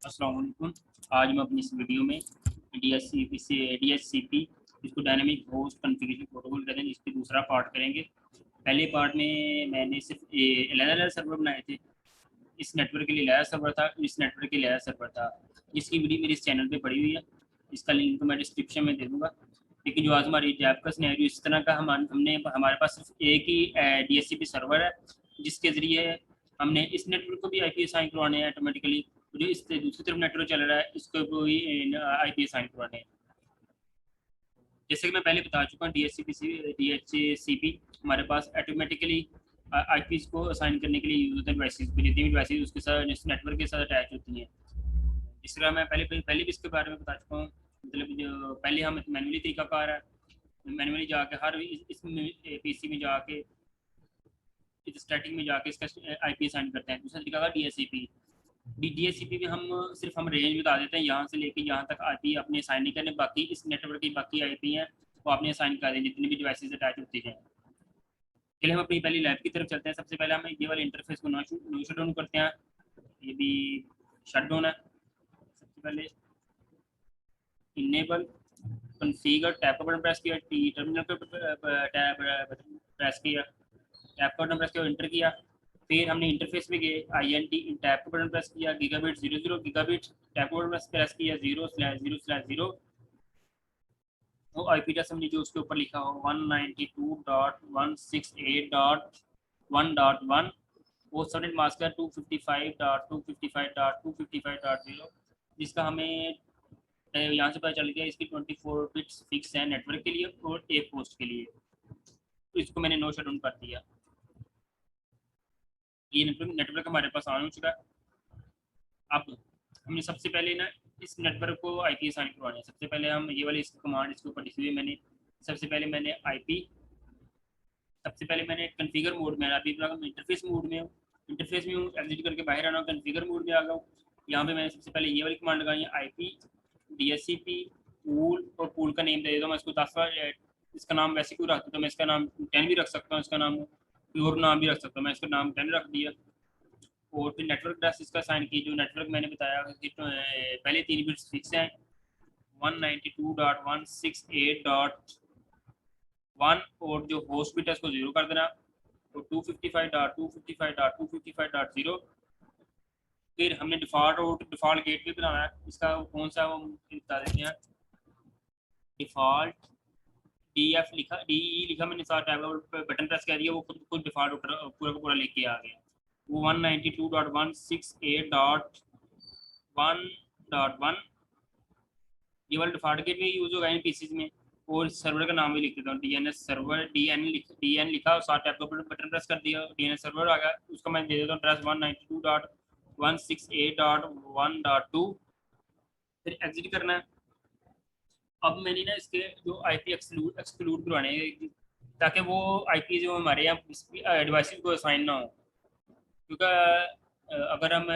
अस्सलाम वालेकुम। आज मैं अपनी इस वीडियो में DHCP इसको डायनामिक होस्ट कॉन्फ़िगरेशन प्रोटोकॉल कहते हैं, इसके दूसरा पार्ट करेंगे। पहले पार्ट में मैंने सिर्फ अलग-अलग सर्वर बनाए थे। इस नेटवर्क के लिए अलग सर्वर था, इस नेटवर्क के लिए अलग सर्वर था। इसकी वीडियो मेरे इस चैनल पे पड़ी हुई है, इसका लिंक मैं डिस्क्रिप्शन में दे दूँगा। लेकिन जो आज हमारी जैप का सिनेरियो इस तरह का हमने हमारे पास सिर्फ एक ही DHCP सर्वर है, जिसके ज़रिए हमने इस नेटवर्क को भी IP असाइन करवाने हैं ऑटोमेटिकली। जो इस दूसरी तरफ नेटवर्क चल रहा है, इसको भी IP असाइन करवाने हैं। जैसे कि मैं पहले बता चुका हूँ, DHCP हमारे पास ऑटोमेटिकली IPs को असाइन करने के लिए यूज होते हैं डिवाइसेस पे, जितनी भी डिवाइसेस उसके साथ इस नेटवर्क के साथ अटैच होती हैं। जिस तरह मैं पहले भी इसके बारे में बता चुका हूँ। मतलब जो पहले हम मैनुअली तरीकाकार है, मैनुअली जाके हर इस पीसी में जाके स्टैटिक में जाके इसका IP असाइन करते हैं। दूसरा तरीका का DHCP में हम रेंज बता देते हैं, यहाँ से लेके यहाँ तक IP अपने असाइन नहीं करने, बाकी इस नेटवर्क की बाकी IP हैं वो आपने असाइन कर दें जितनी भी डिवाइसेस अटैच होती हैं। चलिए हम अपनी पहली लैब की तरफ चलते हैं। सबसे पहले हम ये वाले इंटरफेस को नो शट डाउन करते हैं। ये भी शट डाउन है। सबसे पहले इनेबल कॉन्फ़िगर टैब का बटन प्रेस किया, टर्मिनल पर टैब बटन प्रेस किया, टैब का बटन प्रेस किया, इंटर किया। फिर हमने इंटरफेस में गए, INT टैब का बटन प्रेस किया, गीगाबिट 00 गीगाबिट टैब का बटन प्रेस किया, 0/0/0 वो IP एड्रेस हमने जो उसके ऊपर लिखा हो 192.168.1.1 वो सबनेट मास्क है 255.255.255.0, जिसका हमें यहाँ से पता चल गया इसकी 24 बिट्स फिक्स है नेटवर्क के लिए और एक होस्ट के लिए। तो इसको मैंने नो शट डाउन कर दिया। ये नेटवर्क हमारे पास ऑन हो चुका है। अब हमने सबसे पहले ना इस नेटवर्क को IP असाइन करवाना है। सबसे पहले हम ये वाली इसकी कमांड इसके ऊपर लिखी हुई मैंने। सबसे पहले मैंने कॉन्फ़िगर मोड में, अभी इंटरफेस मोड में हूँ, इंटरफेस में हूँ, एग्जिट करके बाहर आना, कॉन्फ़िगर मोड में आ गया हूँ। यहाँ पे मैंने सबसे पहले ये वाली कमांड लगाई है, IP DHCP पूल, और पूल का नेम दे देता हूँ मैं इसको 10 बार। इसका नाम वैसे क्यों रखता हूँ, तो मैं इसका नाम 10 भी रख सकता हूँ, इसका नाम प्योर नाम भी रख सकता हूँ, मैं इसका नाम 10 रख दिया। और फिर नेटवर्क एड्रेस इसका साइन की, जो नेटवर्क मैंने बताया कि पहले 3 बिट्स फिक्स हैं 192.168.1, और जो होस्ट बिट है उसको 0 कर देना, तो 255.255.255.0। फिर हमने डिफ़ॉल्ट गेटवे बनाना है। इसका कौन सा वो बता देते हैं। डिफ़ॉल्ट DF लिखा, DE लिखा मैंने, साथ टैब बटन प्रेस कर दिया, वो खुद डिफ़ॉल्ट पूरा का पूरा लेके आ गया। वो 192.168.1.1 ये वाला डिफ़ॉल्ट गेट में यूज़ होगा इन पीसीज में। और सर्वर का नाम भी लिख देता हूँ, DNS सर्वर, DN लिखा और साथ टैब का बटन प्रेस कर दिया, DNS सर्वर आ गया। उसका मैं दे देता हूँ एड्रेस 192.168.1.2। फिर एग्जिट करना है। अब मैंने ना इसके जो IP एक्सक्लूड करवाने हैं, ताकि वो IP जो हमारे यहाँ डिवाइसेस को असाइन ना हो। क्योंकि अगर हम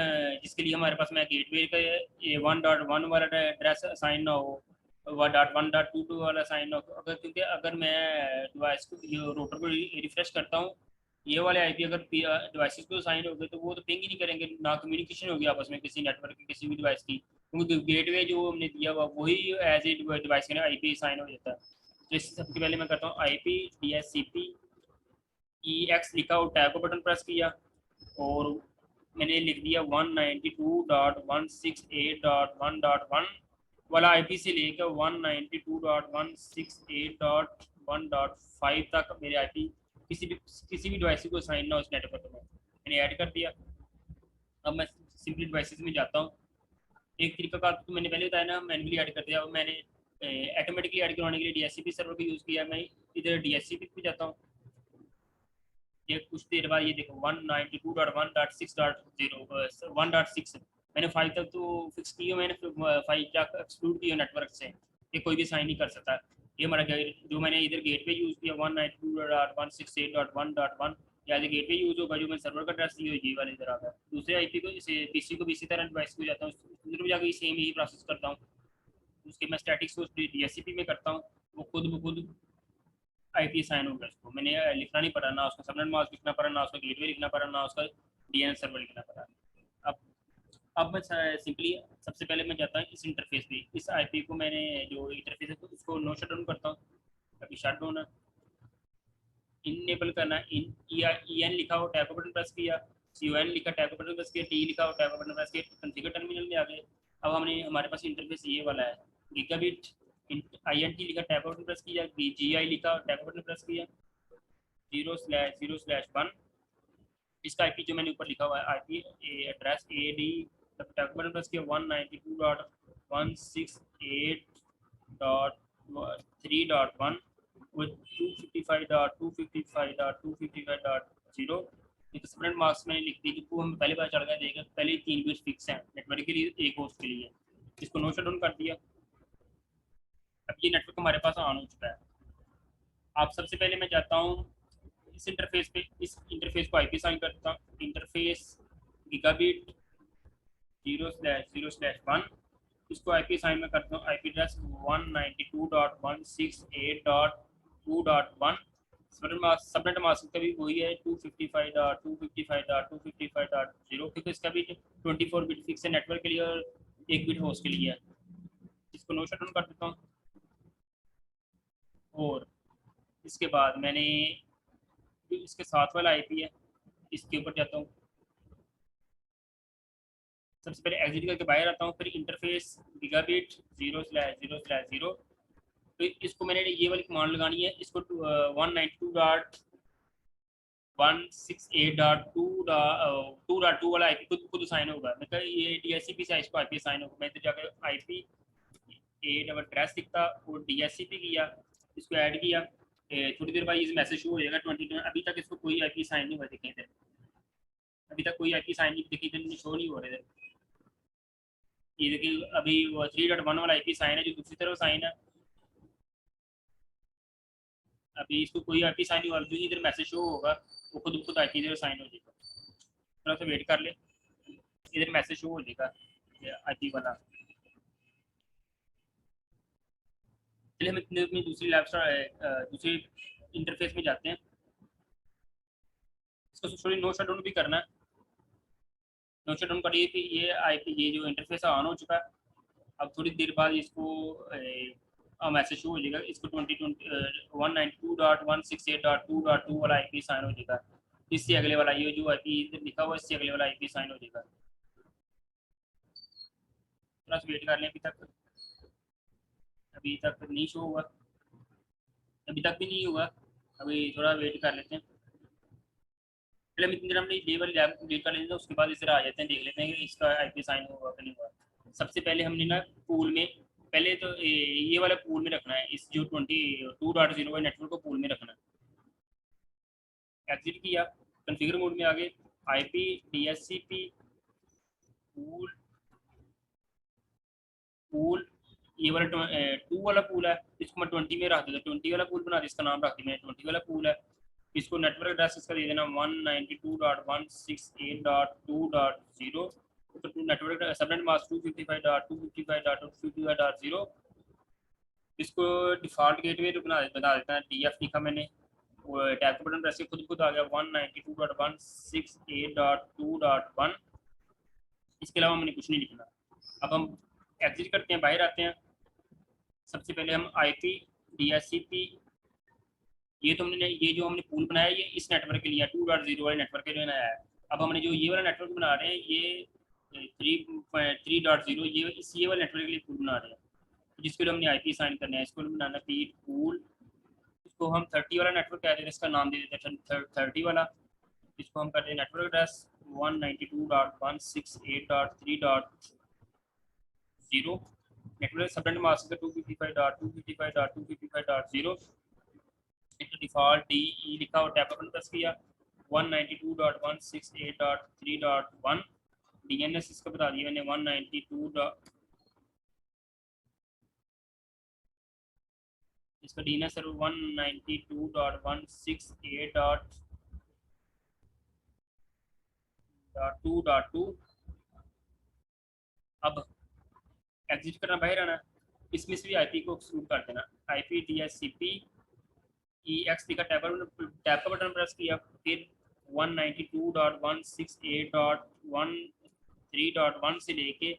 जिसके लिए हमारे पास में गेटवे का ये 1.1 वाला एड्रेस असाइन ना हो, 1.1.22 वाला असाइन ना हो, अगर क्योंकि अगर मैं डिवाइस को रोटर को रिफ्रेश करता हूँ, ये वाले IP अगर डिवाइसेस को असाइन हो गए तो वो तो पिंग ही नहीं करेंगे, ना कम्युनिकेशन होगी आपस में किसी नेटवर्क की किसी भी डिवाइस की, क्योंकि गेटवे जो हमने दिया हुआ वही एज ए डिवाइस के IP असाइन हो जाता है। तो इससे सबसे पहले मैं करता हूँ IP DHCP EX लिखा और टैब को बटन प्रेस किया, और मैंने लिख दिया 192.168.1.1 वाला IP से लेकर 192.168.1.5 तक मेरे IP किसी भी डिवाइस को साइन ना उस नेटवर्क में मैंने ऐड कर दिया। अब मैं सिंपली डिवाइसेस में जाता हूँ। एक तरीका का तो मैंने पहले बताया ना, मैनुअली ऐड कर दिया। अब मैंने ऑटोमेटिकली ऐड करवाने के लिए DHCP सर्वर का यूज़ किया। मैं इधर DHCP पे जाता हूँ। ये कुछ देर बाद ये देखो 192.1.6.0 मैंने 5 तक तो फिक्स की है, मैंने 5 तक एक्सक्लूड किया नेटवर्क से, ये कोई भी साइन नहीं कर सकता। ये हमारा जो मैंने इधर गेट पे यूज़ किया 192.168.1.1 या गेट पे यूज़ होगा, जो मैं सर्वर का एड्रेस दिया ये वाले इधर आ गया। दूसरे IP को इसे PC को भी इसी तरह डिवाइस को जाता हूँ, उधर भी जाकर सेम यही प्रोसेस करता हूँ। उसके मैं स्टैटिक्स को DHCP में करता हूँ, वो खुद ब खुद IP साइन होगा। इसको मैंने लिखना नहीं पड़ा, ना उसका सबनेट मास्क लिखना पड़ा, ना उसका गेटवे लिखना पड़ा, ना उसका DNS सर्वर लिखना पड़ा। अब मैं सिंपली सबसे पहले मैं जाता हूँ इस इंटरफेस पे, इस आईपी को मैंने जो इंटरफेस है उसको नो शट डाउन करता हूँ। अभी शट डाउन है, इनेबल करना, इन ई एन लिखा हो टैब का बटन प्रेस किया, सी ओ एन लिखा टैब का बटन प्रेस किया, टी लिखा हो टैब का बटन प्रेस किया, कॉन्फ़िगर टर्मिनल में आ गए। अब हमने हमारे पास इंटरफेस ये वाला है, गीगाबिट आई एन टी लिखा टैब का बटन प्रेस किया, जी आई लिखा टैब का बटन प्रेस किया, 0/0/1 इसका आईपी जो मैंने ऊपर लिखा हुआ है IP address A D tab button press किया 192.168.3.1 with 255.255.255.0 सबनेट मास्क मैंने लिख दी, जिसको हम पहले पता चल गया देगा, पहले 3 बिट्स फिक्स हैं नेटवर्क के लिए, एक होस्ट के लिए। इसको नो शट डाउन कर दिया। अब ये नेटवर्क हमारे पास ऑन हो चुका है। आप सबसे पहले मैं जाता हूँ इस इंटरफेस पे, इस इंटरफेस को आईपी साइन करता हूँ, इंटरफेस गीगाबिट 0/0/1 इसको आईपी साइन में करता हूँ, आईपी एड्रेस 192.168.2.1 सबनेट मास्क का भी वही है 255.255.255.0 क्योंकि इसका भी 24 बिट फिक्स है नेटवर्क के लिए और 1 बिट होस्ट के लिए है। इसको नो शट डाउन कर देता हूँ। और इसके बाद मैंने इसके साथ वाला आईपी है, इसके ऊपर जाता हूँ, सबसे पहले एग्जिट करके बाहर आता हूँ, फिर इंटरफेस गीगाबिट 0/0/0 तो इसको मैंने ये वाली कमांड लगानी है, इसको 192.168.2.2 वाला आईपी खुद साइन होगा। मैं ये DHCP से इसको आईपी साइन होगा, मैं इधर जाकर आईपी एड्रेस लिखता और DHCP किया, इसको ऐड किया, थोड़ी देर बाद ये मैसेज शो हो जाएगा 20। अभी तक इसको कोई आईपी साइन नहीं हुआ, देखें इधर अभी तक कोई आईपी साइन नहीं देखी, इधर शो नहीं हो रहे इधर। ये देखिए अभी 3.1 वाला आईपी साइन है जो दूसरी तरफ साइन है, अभी इसको कोई आईपी साइन नहीं हुआ, जो इधर मैसेज शो होगा वो खुद आईपी इधर साइन हो जाएगा। थोड़ा सा वेट कर ले, इधर मैसेज शो हो जाएगा आईपी वाला। चलिए हम अपनी दूसरी दूसरी इंटरफेस में जाते हैं, इसको थोड़ी नो शट डाउन भी करना है। नो शट डाउन करिए कि ये आईपी ये जो इंटरफेस ऑन हो चुका है। अब थोड़ी देर बाद इसको मैसेज शो हो जाएगा, इसको 192.168.2.2 वाला आईपी साइन हो जाएगा, इससे अगले वाला ये जो आईपी लिखा हुआ इससे अगले वाला आईपी साइन हो जाएगा। थोड़ा सा वेट कर लें, अभी तक नहीं शो हुआ, अभी तक भी नहीं हुआ, अभी थोड़ा वेट कर लेते हैं। पहले हम इतनी देर हमने ये वाली लैब कंप्लीट कर लेते हैं, उसके बाद इस तरह आ जाते हैं, देख लेते हैं कि इसका आईपी साइन हुआ कि नहीं हुआ। सबसे पहले हमने ना पूल में, पहले तो ये वाला पूल में रखना है, इस जो 22.0 वाले नेटवर्क को पूल में रखना है। एग्जिट किया, कॉन्फ़िगर मोड में आ गए, आईपी DHCP पूल ये वाला 2 वाला पूल है, इसको मैं 20 में रख देता, 20 वाला पूल बना दिया, इसका नाम रख दिया मैंने 20 वाला पूल है। इसको नेटवर्क एड्रेस इसका दे देना 192.168.2.0 नेटवर्क सबनेट मास्क 255.255.255.0 इसको डिफ़ॉल्ट गेटवे बना देता है, DF लिखा मैंने, टैब का बटन प्रेस के खुद आ गया 192.168.2.1। इसके अलावा मैंने कुछ नहीं लिखना। अब हम एग्जिट करते हैं, बाहर आते हैं। सबसे पहले हम आईपी DHCP ये जो हमने पूल बनाया ये इस नेटवर्क के लिए 2.0 वाले नेटवर्क के लिए बनाया है। अब हमने जो ये वाला नेटवर्क बना रहे हैं ये 3.0 ये वाले नेटवर्क के लिए पूल बना रहे हैं, जिसके लिए हमने आईपी साइन करना है। इसको बनाना पीट पूल, इसको हम 30 वाला नेटवर्क कहते हैं, इसका नाम दे देते हैं 30 वाला। इसको हम करते हैं network address 192.168.3.0 network subnet mask 255.255.255.0 default DE लिखा और टैब बटन प्रेस किया 192.168.3.1 DNS इसका बता दिया मैंने 192. इसका DNS सर्वर 192.168.2.2। अब एग्जिट करना, बाहर आना, इसमें से भी आईपी को एक्सक्लूड कर देना, आईपी DHCP EX का टैब का बटन प्रेस किया, फिर 192.168.1.3.1 से लेके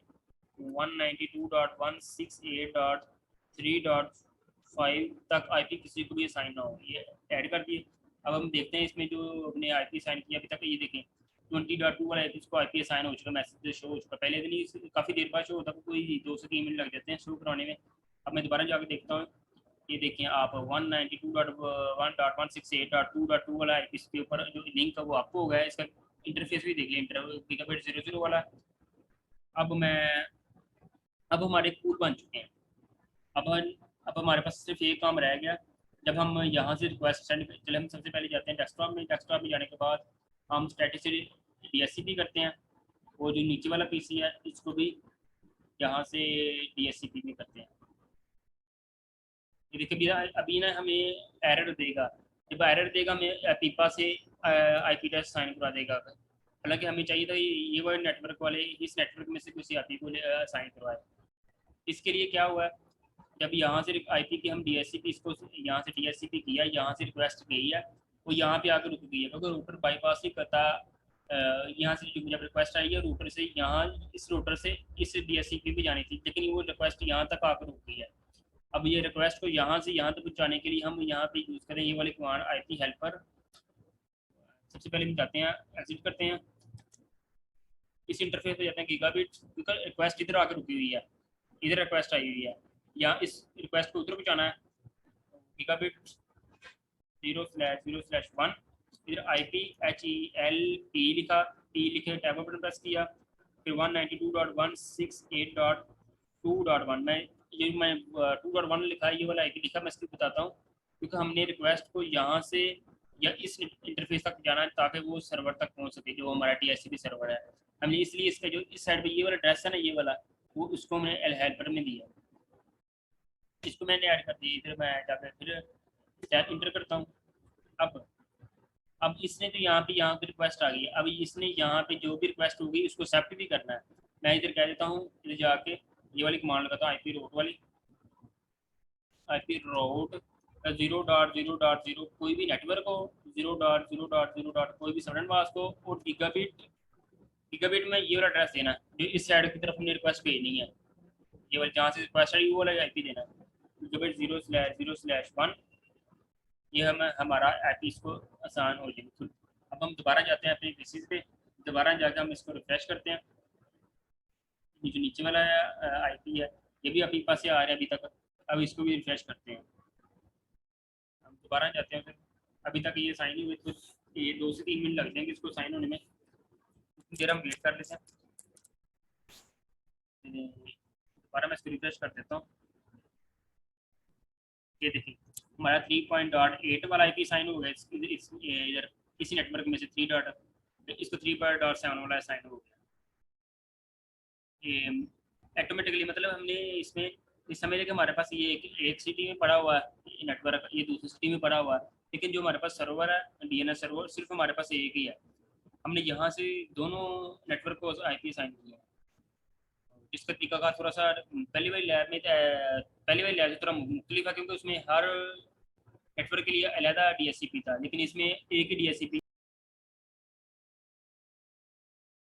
192.168.3.5 तक आईपी किसी को भी असाइन ना हो, ये ऐड कर दिए। अब हम देखते हैं इसमें जो हमने आईपी असाइन किया अभी तक, ये देखें 20.2 वाला आईपी, इसको आईपी असाइन हो चुका, मैसेज शो हो चुका। पहले दिन ही काफ़ी देर बाद शो होता है, कोई 2 से 3 मिनट लग जाते हैं शो कराने में। अब मैं दोबारा जाकर देखता हूँ, ये देखें आप 192.1.168.2.2 वाला इसके ऊपर जो लिंक है वो आपको होगा, इसका इंटरफेस भी देख लें, गीगाबाइट 00 वाला। अब हमारे कूल बन चुके हैं। अब हमारे पास सिर्फ एक काम रह गया। जब हम यहाँ से रिक्वेस्ट सेंड, चले हम सबसे पहले जाते हैं डेस्कटॉप में जाने के बाद हम स्टैटिक से DHCP करते हैं। वो जो नीचे वाला PC है इसको भी यहाँ से DHCP में करते हैं। ये देखिए अभी ना हमें एरर देगा, जब एरर देगा हमें पीपा से IP एड्रेस साइन करा देगा। हालांकि हमें चाहिए था ये वाले नेटवर्क वाले इस नेटवर्क में से किसी IP को साइन करवाए। इसके लिए क्या हुआ, जब यहाँ से IP की हम DHCP इसको यहाँ से DHCP किया, यहाँ से रिक्वेस्ट गई है, वो यहाँ पे आकर रुक गई है क्योंकि रूटर बाईपास नहीं करता। यहाँ से जब रिक्वेस्ट आई है रूटर से, यहाँ इस रूटर से इस DHCP पे जानी थी, लेकिन वो रिक्वेस्ट यहाँ तक आकर रुक गई है। अब ये रिक्वेस्ट को यहाँ से यहाँ तक पहुँचाने के लिए हम यहाँ पे यूज़ करें ये वाले कमांड IP हेल्पर। सबसे पहले हम जाते हैं, एग्जिट करते हैं, इस इंटरफेस पे जाते हैं गीगाबिट, क्योंकि रिक्वेस्ट इधर आकर रुकी हुई है, इधर रिक्वेस्ट आई हुई है, यहाँ इस रिक्वेस्ट को उधर पहुँचाना है। गीगाबिट 0/0/1, इधर IP HELP लिखा, P लिखे, टैब बटन प्रेस किया, फिर 192.168.2.1 में ये मैं 2.1 लिखा है, ये वाला IP लिखा। मैं इसको बताता हूँ क्योंकि हमने रिक्वेस्ट को यहाँ से या इस इंटरफेस तक जाना है ताकि वो सर्वर तक पहुँच सके, जो हमारा DHCP सर्वर है। हमने इसलिए इसका जो इस साइड पे ये वाला एड्रेस है ना, ये वाला, वो उसको मैंने हेल्पर में दिया, इसको मैंने ऐड कर दिया। फिर मैं जाकर फिर इंटर करता हूँ। अब इसने तो यहाँ पे रिक्वेस्ट आ गई है, अब इसने यहाँ पे जो भी रिक्वेस्ट होगी उसको एक्सेप्ट भी करना है। मैं इधर कह देता हूँ, इधर जाके ये वाली कमांड लगाता हूँ, IP route वाली, IP route 0.0.0 कोई भी नेटवर्क हो, 0.0.0. कोई भी सबनेट मास्क हो, और गीगाबिट में ये वाला एड्रेस देना जो इस साइड की तरफ हमने रिक्वेस्ट भेजनी है, ये वाला जहाँ से रिक्वेस्ट आई वो वाला IP देना, गीगाबिट 0/0/1। ये हमारा IP इसको आसान हो जाएगी। अब हम दोबारा जाते हैं अपने पीसीज पे, दोबारा जाकर हम इसको रिफ्रेश करते हैं। ये जो नीचे वाला IP है ये भी अपने पास से आ रहा है अभी तक, अब इसको भी रिफ्रेश करते हैं। हम दोबारा जाते हैं, फिर अभी तक ये साइन ही हुए, तो ये 2 से 3 मिनट लग जाएंगे इसको साइन होने में, फिर हम वेट कर लेते हैं। दोबारा मैं इसको रिफ्रेश कर देता हूँ। ये देखिए हमारा 3.8 वाला IP साइन हो गया, इधर इसी नेटवर्क में से 3.7 वाला साइन हो गया ऑटोमेटिकली। मतलब हमने इसमें इस समय कि हमारे पास ये एक सिटी में पड़ा हुआ है नेटवर्क, ये दूसरी सिटी में पड़ा हुआ है, लेकिन जो हमारे पास सर्वर है DNS सर्वर सिर्फ हमारे पास एक ही है। हमने यहाँ से दोनों नेटवर्क को IP साइन किया। इसका तरीका का थोड़ा सा पहली वाली लैब से थोड़ा मुख्तलिफ है, क्योंकि उसमें हर नेटवर्क के लिए अलग DHCP था, लेकिन इसमें एक ही DHCP